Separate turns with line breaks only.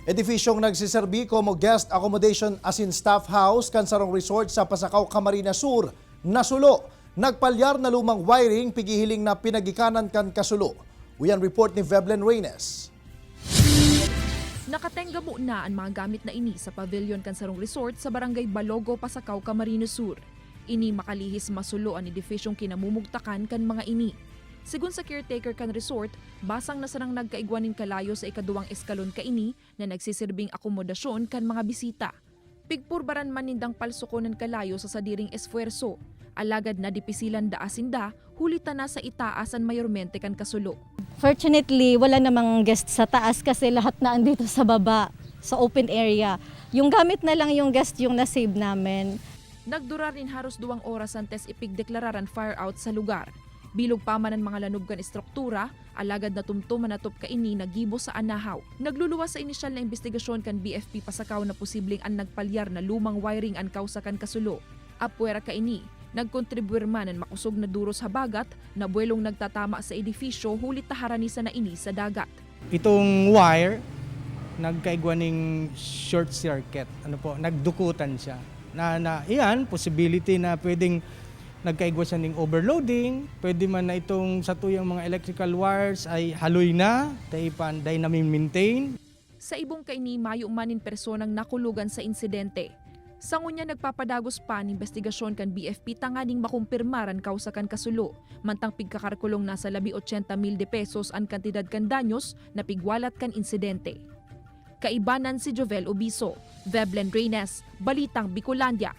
Edifisyong nagsiserbi como guest accommodation as in staff house kan sarong resort sa Pasakaw, Camarines Sur. Nasulo, nagpalyar na lumang wiring pigihiling na pinagikanan kan kasulo. Uyan report ni Veblen Reynes.
Nakatenga mo na ang mga gamit na ini sa Pavilion Kansarong Resort sa Barangay Balogo, Pasakaw, Camarines Sur. Ini makalihis masulo ang edifisyong kinamumugtakan kan mga ini. Sigun sa caretaker kan resort, basang na sarang nagkaigwanin kalayo sa ikaduwang eskalon kaini na nagsisirbing akomodasyon kan mga bisita. Pigpurbaran man nindang palsukonan kalayo sa sadiring esfuerso. Alagad na dipisilan daasinda, hulitan na sa itaasan mayormente kan kasulo.
Fortunately, wala namang guest sa taas kasi lahat na andito sa baba, sa open area. Yung gamit na lang yung guest yung nasave namin.
Nagdurar rin haros 2 oras antes ipigdeklararan fire out sa lugar. Bilog pa man ang mga lanubgan istruktura, alagad na tumtuman na top kaini nagibo sa anahaw. Nagluluwas sa inisyal na investigasyon kan BFP Pasakaw na posibleng ang nagpalyar na lumang wiring ang kausa kan kasulo. Apwera kaini, nagkontribuir man ang makusog na duros habagat na buwelong nagtatama sa edifisyo hulit taharanisa na ini sa dagat.
Itong wire, nagkaigwaning short circuit, nagdukutan siya. Iyan, possibility na pwedeng nagkaigwa siya ng overloading, pwede man na itong sa tuyang mga electrical wires ay haloy na, day namin maintain.
Sa ibong kaini, mayo manin personang nakulugan sa insidente. Sa ngunya nagpapadagos pa ang investigasyon kan BFP tanganing makumpirmaran kausa kan kasulo, mantang pigkakarkulong nasa 80,000 pesos ang kantidad kan danyos na pigwalat kan insidente. Kaibanan si Jovel Obiso, Veblen Reynes, Balitang Bicolandia.